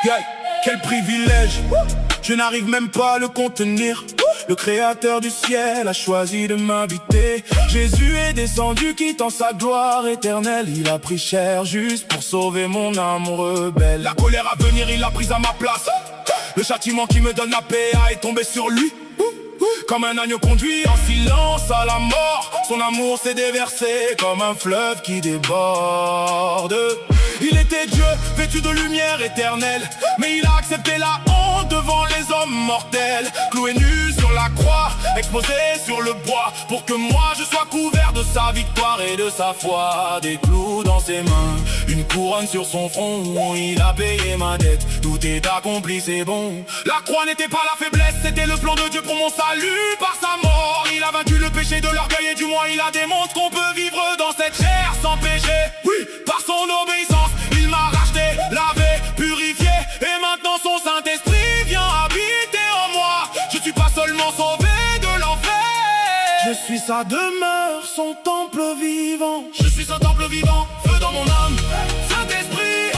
Yeah, quel privilège, je n'arrive même pas à le contenir. Le créateur du ciel a choisi de m'inviter. Jésus est descendu quittant sa gloire éternelle. Il a pris cher juste pour sauver mon âme rebelle. La colère à venir, il l'a prise à ma place. Le châtiment qui me donne la paix est tombé sur lui. Comme un agneau conduit en silence à la mort. Son amour s'est déversé comme un fleuve qui déborde. Il était Dieu, vêtu de lumière éternelle, mais il a accepté la honte devant les hommes mortels. Cloué nu sur la croix, exposé sur le bois, pour que moi je sois couvert de sa victoire et de sa foi. Des clous dans ses mains, une couronne sur son front. Il a payé ma dette, tout est accompli, c'est bon. La croix n'était pas la faiblesse, c'était le plan de Dieu pour mon salut. Par sa mort, il a vaincu le péché de l'orgueil, et du moins il a démontré qu'on peut vivre dans cette chair sans péché. Oui, par son obéissance, il m'a racheté, lavé, purifié, et maintenant son Saint-Esprit vient habiter en moi. Je suis pas seulement sauvé de l'enfer, je suis sa demeure, son temple vivant. Je suis son temple vivant, feu dans mon âme. Saint-Esprit,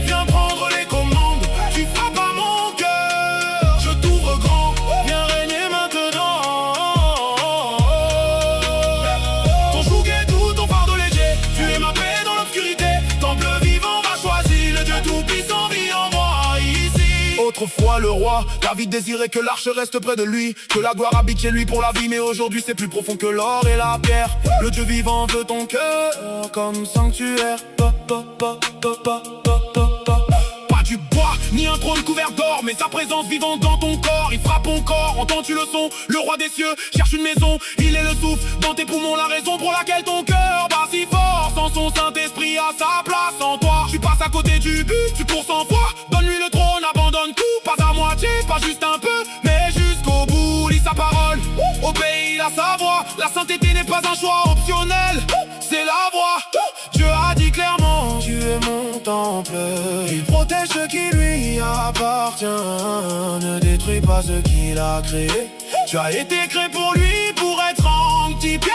viens prendre les commandes. Tu frappes à mon cœur, je t'ouvre grand. Viens régner maintenant. Ton joug est doux, ton fardeau léger. Tu es ma paix dans l'obscurité. Temple vivant, va choisir le Dieu tout-puissant vit en moi ici. Autrefois le roi David désirait que l'arche reste près de lui, que la gloire habite chez lui pour la vie. Mais aujourd'hui c'est plus profond que l'or et la pierre. Le Dieu vivant veut ton cœur comme sanctuaire. Pas du bois, ni un trône couvert d'or, mais sa présence vivante dans ton corps. Il frappe ton corps, entends-tu le son? Le roi des cieux cherche une maison. Il est le souffle dans tes poumons, la raison pour laquelle ton cœur bat si fort. Sans son Saint-Esprit à sa place en toi, tu passes à côté du but, tu cours sans foi. Donne-lui le trône, abandonne tout, pas à moitié, pas juste un peu, mais jusqu'au bout. Lis sa parole, obéis à sa voix. La sainteté n'est pas un choix optionnel, c'est la voie. Dieu a dit clairement, tu es mon temple. Il protège ce qui lui appartient, ne détruis pas ce qu'il a créé. Tu as été créé pour lui, pour être sanctifié.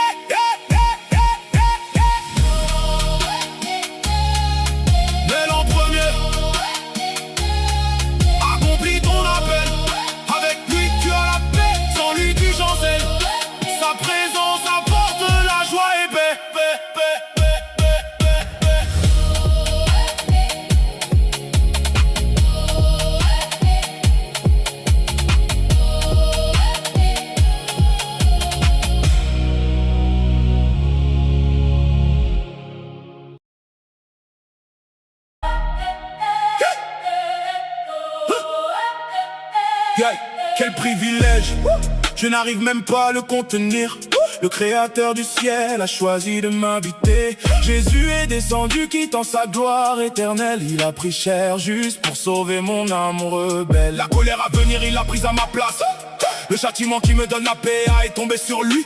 Mais l'an premier, accomplis ton appel. Avec lui tu as la paix, sans lui tu chancelles. Sa présence apporte la joie et paix. Yeah, quel privilège, je n'arrive même pas à le contenir. Le créateur du ciel a choisi de m'inviter. Jésus est descendu quittant sa gloire éternelle. Il a pris cher juste pour sauver mon âme rebelle. La colère à venir, il l'a prise à ma place. Le châtiment qui me donne la paix est tombé sur lui.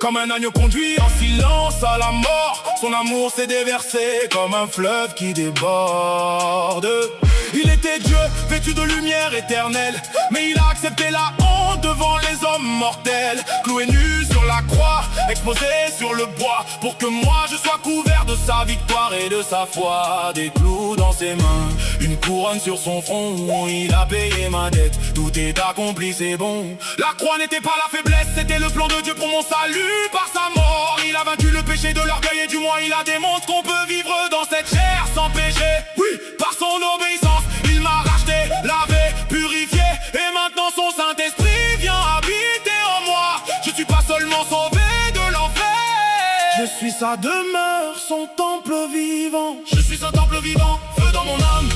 Comme un agneau conduit en silence à la mort. Son amour s'est déversé comme un fleuve qui déborde. Il était Dieu, vêtu de lumière éternelle, mais il a accepté la honte devant les hommes mortels. Cloué nu sur la croix, exposé sur le bois, pour que moi je sois couvert de sa victoire et de sa foi. Des clous dans ses mains, une couronne sur son front. Il a payé ma dette, tout est accompli, c'est bon. La croix n'était pas la faiblesse, c'était le plan de Dieu pour mon salut. Par sa mort, il a vaincu le péché de l'orgueil, et du moins il a démontré qu'on peut vivre dans cette chair sans péché. Oui, par son obéissance, il m'a racheté, lavé, purifié, et maintenant son Saint-Esprit vient habiter en moi. Je suis pas seulement sauvé de l'enfer, je suis sa demeure, son temple vivant. Je suis son temple vivant, feu dans mon âme.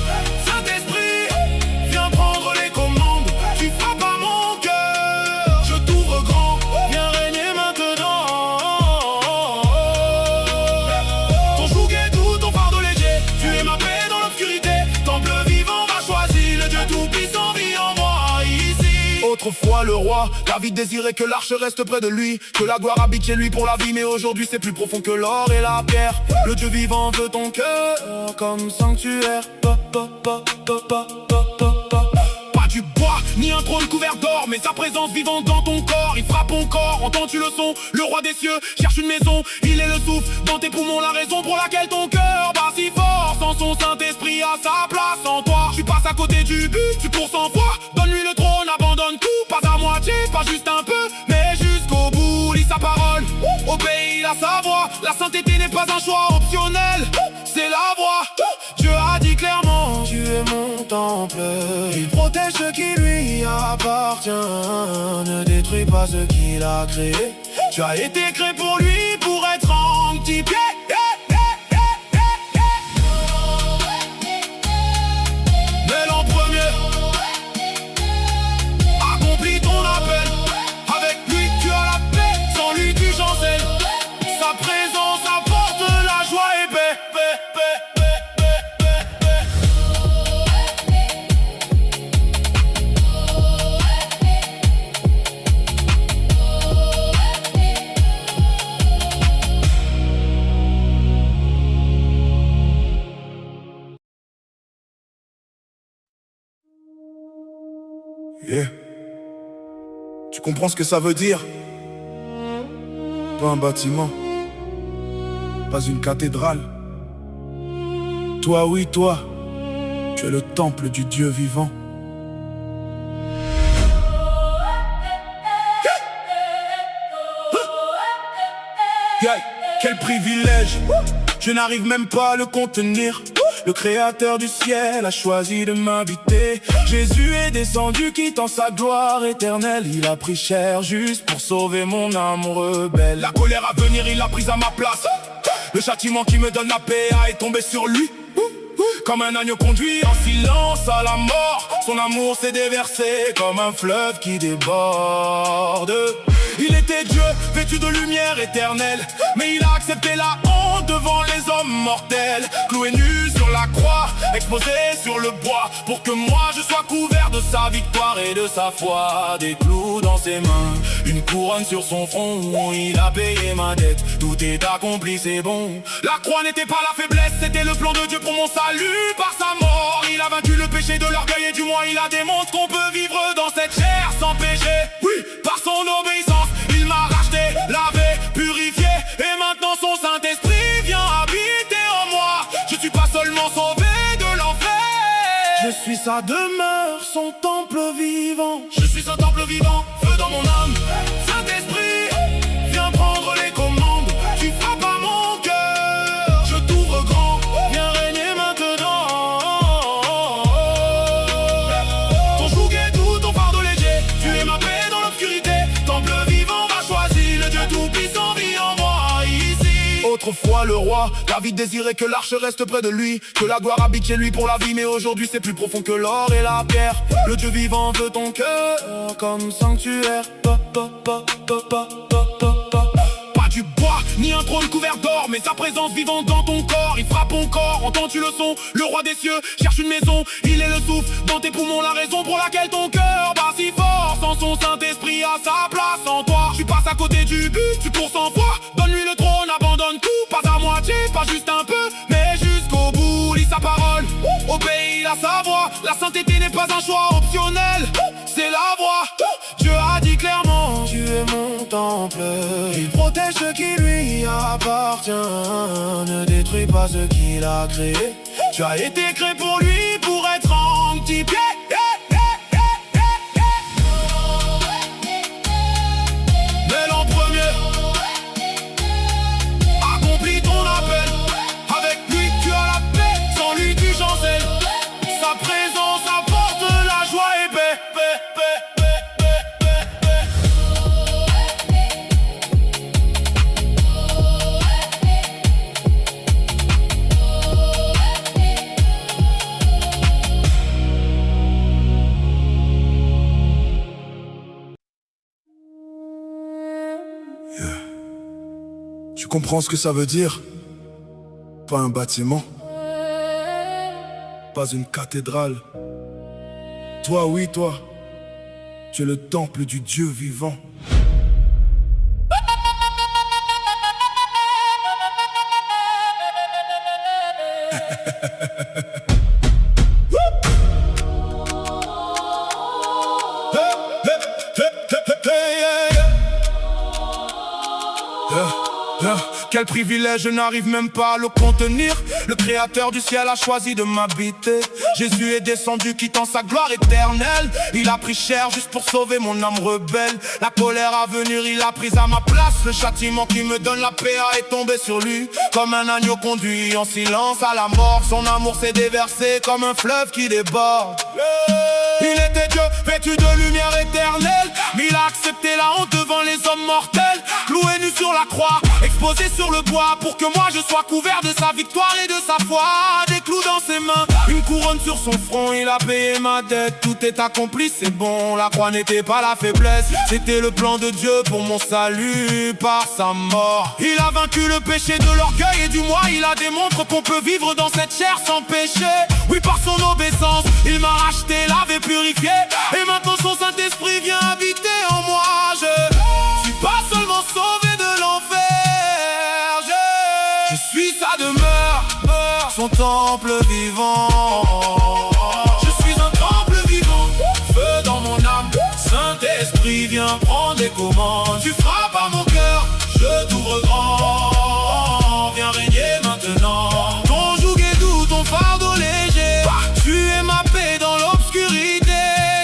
Saint-Esprit, viens prendre les commandes. Tu frappes à mon cœur, je t'ouvre grand. Viens régner maintenant. Ton joug est doux, ton fardeau léger. Tu es ma paix dans l'obscurité. Temple vivant, va choisir le Dieu tout-puissant vit en moi ici. Autrefois le roi David désirait que l'arche reste près de lui, que la gloire habite chez lui pour la vie. Mais aujourd'hui c'est plus profond que l'or et la pierre. Le Dieu vivant veut ton cœur comme sanctuaire. Pas du bois, ni un trône couvert d'or, mais sa présence vivante dans ton corps. Il frappe ton corps, entends-tu le son? Le roi des cieux cherche une maison. Il est le souffle dans tes poumons, la raison pour laquelle ton cœur bat si fort. Sans son Saint-Esprit Saint-Esprit à sa place en toi. Tu passes à côté du but, tu cours sans foi. Donne-lui le trône, abandonne tout. Pas à moitié, pas juste un peu, mais jusqu'au bout. Lis sa parole, obéis à sa voix. La sainteté n'est pas un choix optionnel, c'est la voie. Dieu a dit clairement, tu es mon temple. Il protège ce qui lui appartient. Ne détruis pas ce qu'il a créé. Tu as été créé pour lui, pour être en petit pied. Mais l'an premier, accomplis ton appel. Avec lui tu as la paix, sans lui tu chancelles. Sa présence apporte la joie et paix. Yeah. Tu comprends ce que ça veut dire? Pas un bâtiment, pas une cathédrale. Toi, oui, toi, tu es le temple du Dieu vivant. Yeah. Quel privilège, je n'arrive même pas à le contenir. Le créateur du ciel a choisi de m'inviter. Jésus est descendu quittant sa gloire éternelle. Il a pris chair juste pour sauver mon âme rebelle. La colère à venir, il l'a prise à ma place. Le châtiment qui me donne la paix est tombé sur lui. Comme un agneau conduit en silence à la mort. Son amour s'est déversé comme un fleuve qui déborde. Il était Dieu, vêtu de lumière éternelle, mais il a accepté la honte devant les hommes mortels. Cloué nu sur la croix, exposé sur le bois, pour que moi je sois couvert de sa victoire et de sa foi. Des clous dans ses mains, une couronne sur son front. Il a payé ma dette, tout est accompli, c'est bon. La croix n'était pas la faiblesse, c'était le plan de Dieu pour mon salut. Par sa mort, il a vaincu le péché de l'orgueil et du moi. Il a démontré qu'on peut vivre dans cette chair sans péché. Oui, par son obéissance, il m'a racheté, lavé, purifié. Et maintenant son Saint-Esprit vient habiter en moi. Je suis pas seulement sauvé de l'enfer, je suis sa demeure, son temple vivant. Je suis un temple vivant, feu dans mon âme. Saint-Esprit, viens prendre les commandes. Tu frappes à mon cœur, je t'ouvre grand. Viens régner maintenant. Ton joug est doux, ton fardeau léger. Tu es ma paix dans l'obscurité. Temple vivant va choisir, le Dieu tout-puissant vit en moi ici. Autrefois le roi, David désirait que l'arche reste près de lui, que la gloire habite chez lui pour la vie. Mais aujourd'hui c'est plus profond que l'or et la pierre. Le Dieu vivant veut ton cœur comme sanctuaire. Pas du bois, ni un trône couvert d'or, mais sa présence vivante dans ton corps. Il frappe ton corps, entends-tu le son? Le roi des cieux cherche une maison. Il est le souffle dans tes poumons, la raison pour laquelle ton cœur bat si fort. Sans son Saint-Esprit à sa place en toi. Tu passes à côté du but, tu cours sans foi. Donne-lui le trône, abandonne tout. Pas à moitié, pas juste un peu, mais jusqu'au bout. Lis sa parole, obéis à sa voix. La sainteté n'est pas un choix optionnel, c'est la voie. Dieu a dit clairement, tu es mon temple. Il protège ce qui lui appartient. Ne détruis pas ce qu'il a créé. Tu as été créé pour lui, pour être en petit pied. Mais l'an premier, accomplis ton appel. Avec lui tu as la paix, sans lui tu chancelles. Sa présence apporte la joie et paix. Tu comprends ce que ça veut dire? Pas un bâtiment, pas une cathédrale. Toi, oui, toi, tu es le temple du Dieu vivant. quel privilège, je n'arrive même pas à le contenir. Le créateur du ciel a choisi de m'habiter. Jésus est descendu quittant sa gloire éternelle. Il a pris cher juste pour sauver mon âme rebelle. La colère à venir, il a pris à ma place. Le châtiment qui me donne la paix est tombé sur lui. Comme un agneau conduit en silence à la mort. Son amour s'est déversé comme un fleuve qui déborde. Il était Dieu, vêtu de lumière éternelle, mais il a accepté la honte devant les hommes mortels. Cloué nu sur la croix, exposé sur le bois, pour que moi je sois couvert de sa victoire et de sa foi. Des clous dans ses mains, une couronne sur son front. Il a payé ma dette, tout est accompli, c'est bon. La croix n'était pas la faiblesse, c'était le plan de Dieu pour mon salut par sa mort. Il a vaincu le péché de l'orgueil et du moi. Il a démontré qu'on peut vivre dans cette chair sans péché. Oui, par son obéissance, il m'a racheté, lavé, purifié. Et maintenant son Saint-Esprit vient habiter en moi. Je suis pas seulement sauvé de l'enfer, je suis sa demeure, son temple vivant. Je suis un temple vivant, feu dans mon âme. Saint-Esprit vient prendre les commandes. Tu frappes à mon cœur, je t'ouvre grand. Viens régner maintenant. Ton joug est doux, ton fardeau léger. Tu es ma paix dans l'obscurité.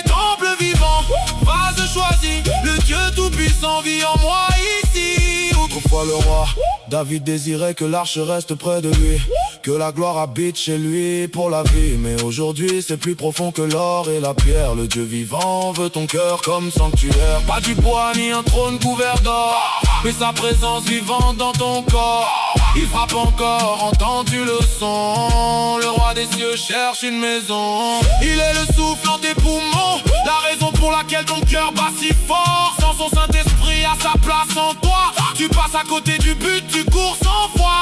Temple vivant, vase choisi, le Dieu tout-puissant vit en moi ici. Autrefois le roi David désirait que l'arche reste près de lui, que la gloire habite chez lui pour la vie. Mais aujourd'hui c'est plus profond que l'or et la pierre. Le Dieu vivant veut ton cœur comme sanctuaire. Pas du bois ni un trône couvert d'or, mais sa présence vivante dans ton corps. Il frappe encore, entends-tu le son? Le roi des cieux cherche une maison. Il est le souffle en tes poumons, la raison pour laquelle ton cœur bat si fort. Sans son Saint-Esprit à sa place en toi, tu passes à côté du but, tu cours sans foi.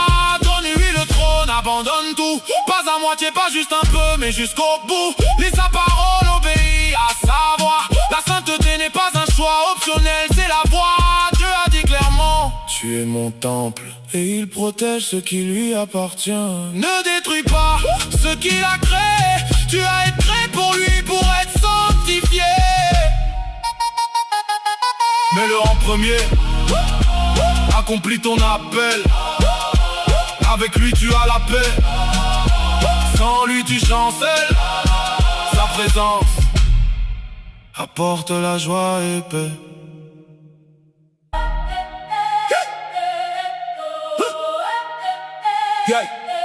Donne-lui le trône, abandonne tout. Pas à moitié, pas juste un peu, mais jusqu'au bout. Lis sa parole, obéis à sa voix. La sainteté n'est pas un choix optionnel, c'est la voie. Dieu a dit clairement: tu es mon temple, et il protège ce qui lui appartient. Ne détruis pas ce qu'il a créé. Tu as été créé pour lui, pour être sanctifié. Mets-le en premier, accomplis ton appel. Avec lui tu as la paix, sans lui tu chancelles. Sa présence apporte la joie et paix.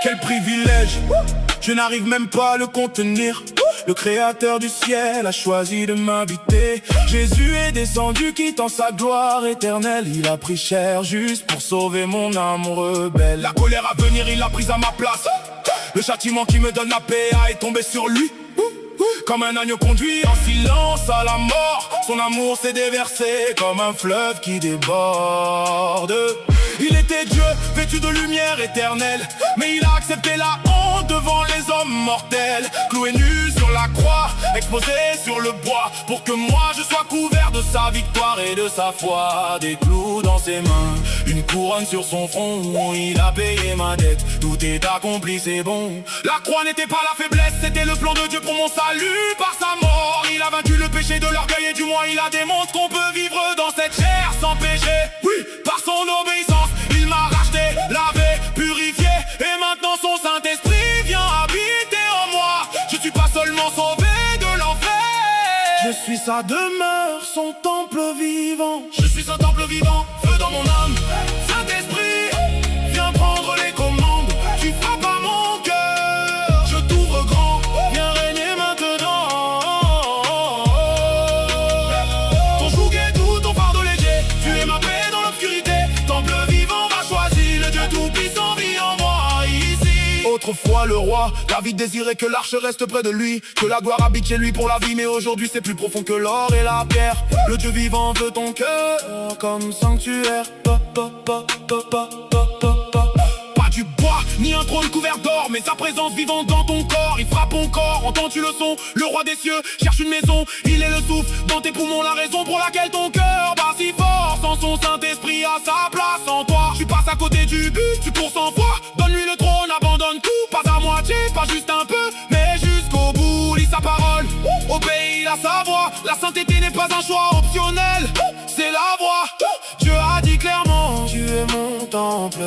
Quel privilège, je n'arrive même pas à le contenir. Le créateur du ciel a choisi de m'habiter. Jésus est descendu quittant sa gloire éternelle. Il a pris cher juste pour sauver mon âme rebelle. La colère à venir, il l'a prise à ma place. Le châtiment qui me donne la paix est tombé sur lui. Comme un agneau conduit en silence à la mort. Son amour s'est déversé comme un fleuve qui déborde. Il était Dieu, vêtu de lumière éternelle, mais il a accepté la honte devant les hommes mortels. Cloué nu sur la croix, exposé sur le bois, pour que moi je sois couvert de sa victoire et de sa foi. Des clous dans ses mains, une couronne sur son front. Il a payé ma dette, tout est accompli, c'est bon. La croix n'était pas la faiblesse, c'était le plan de Dieu pour mon salut par sa mort. Il a vaincu le péché de l'orgueil et du moi. Il a démontré qu'on peut vivre dans cette chair sans péché. Oui, par son obéissance, il m'a racheté, lavé, purifié. Et maintenant son Saint-Esprit vient habiter en moi. Je suis pas seulement sauvé de l'enfer, je suis sa demeure, son temple vivant. Je suis un temple vivant, feu dans mon âme. Saint-Esprit, viens prendre les commandes. Tu frappes à mon cœur, je t'ouvre grand. Viens régner maintenant. Ton joug est doux, ton fardeau léger. Tu es ma paix dans l'obscurité. Temple vivant va choisir, le Dieu tout-puissant vit en moi ici. Autrefois le roi David désirait que l'arche reste près de lui, que la gloire habite chez lui pour la vie. Mais aujourd'hui c'est plus profond que l'or et la pierre. Le Dieu vivant veut ton cœur comme sanctuaire. Pas du bois ni un trône couvert d'or, mais sa présence vivante dans ton corps. Il frappe ton corps, entends-tu le son? Le roi des cieux cherche une maison. Il est le souffle dans tes poumons, la raison pour laquelle ton cœur bat si fort. Sans son Saint-Esprit à sa place en toi, tu passes à côté du but, tu cours sans foi. Donne-lui le trône, abandonne tout. Pas à moitié, pas juste un peu, mais jusqu'au bout. Lis sa parole, obéis à sa voix. La sainteté n'est pas un choix optionnel, c'est la voie. Dieu a dit clairement: tu es mon temple,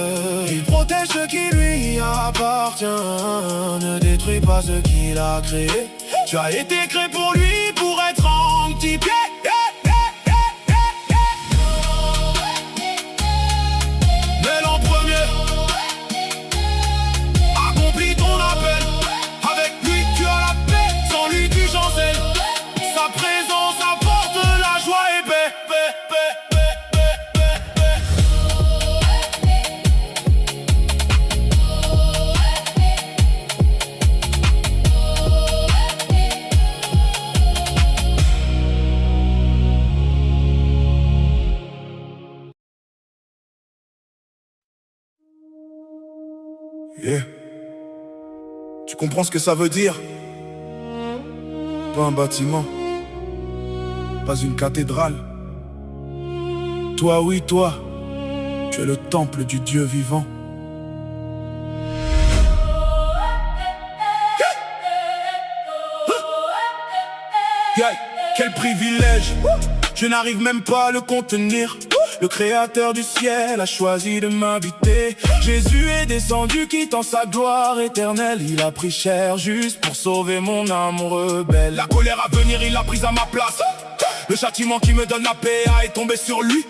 ce qui lui appartient. Ne détruis pas ce qu'il a créé. Tu as été créé pour lui, pour être en petit pied. Mais l'an premier, accomplis ton appel. Avec lui tu as la paix, sans lui tu chancelles. Sa présence apporte la joie et paix. Yeah. Tu comprends ce que ça veut dire? Pas un bâtiment, pas une cathédrale. Toi, oui, toi, tu es le temple du Dieu vivant. Quel privilège, je n'arrive même pas à le contenir. Le créateur du ciel a choisi de m'habiter. Jésus est descendu quittant sa gloire éternelle. Il a pris cher juste pour sauver mon âme rebelle. La colère à venir, il l'a prise à ma place. Le châtiment qui me donne la paix est tombé sur lui.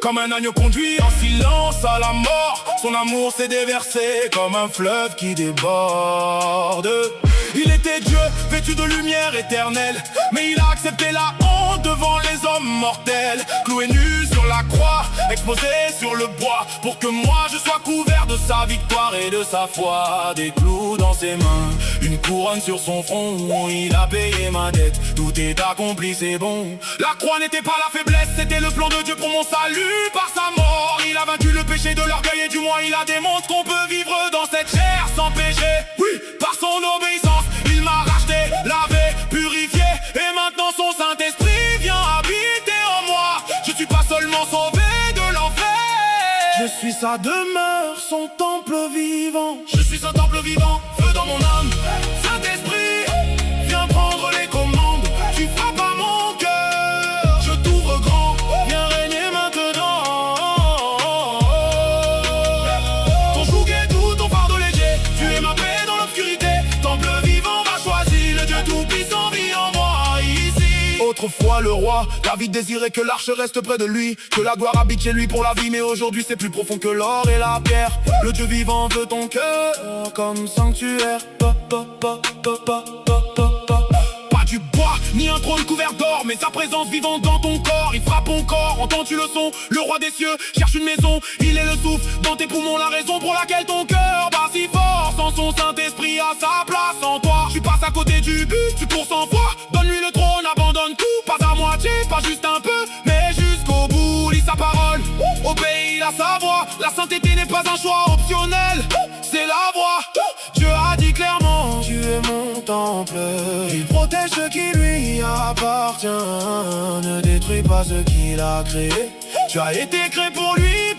Comme un agneau conduit en silence à la mort. Son amour s'est déversé comme un fleuve qui déborde. Il était Dieu, vêtu de lumière éternelle. Mais il a accepté la honte devant les hommes mortels. Cloué nu sur la croix, exposé sur le bois. Pour que moi je sois couvert de sa victoire et de sa foi. Des clous dans ses mains, une couronne sur son front. Il a payé ma dette, tout est accompli, c'est bon. La croix n'était pas la faiblesse, c'était le plan de Dieu pour mon salut. Par sa mort, il a vaincu le péché de l'orgueil. Et du moins il a démontré qu'on peut vivre dans cette chair sans péché. Oui, par son obéissance, il m'a racheté, lavé, purifié. Et maintenant son Saint-Esprit vient habiter en moi. Je suis pas seulement sauvé de l'enfer, je suis sa demeure, son temple vivant. Je suis son temple vivant, feu dans mon âme. Saint-Esprit, viens prendre les commandes. Tu frappes à mon cœur, je t'ouvre grand. Viens régner maintenant. Ton joug est doux, ton fardeau léger. Tu es ma paix dans l'obscurité. Temple vivant va choisir, le Dieu tout-puissant vit en moi ici. Autrefois le roi David désirait que l'arche reste près de lui, que la gloire habite chez lui pour la vie. Mais aujourd'hui c'est plus profond que l'or et la pierre. Le Dieu vivant veut ton cœur comme sanctuaire. Pas du bois, ni un trône couvert d'or, mais sa présence vivante dans ton corps. Il frappe ton corps, entends-tu le son? Le roi des cieux cherche une maison. Il est le souffle dans tes poumons, la raison pour laquelle ton cœur bat si fort. Sans son Saint-Esprit à sa place en toi, tu passes à côté du but, tu cours sans foi. Donne-lui le trône, abandonne tout, pas à moitié, pas juste un peu, mais jusqu'au bout. Lis sa parole, obéis à sa voix. La sainteté n'est pas un choix optionnel, c'est la voie. Dieu a dit clairement, tu es mon temple. Il protège ce qui lui appartient. Ne détruis pas ce qu'il a créé. Tu as été créé pour lui,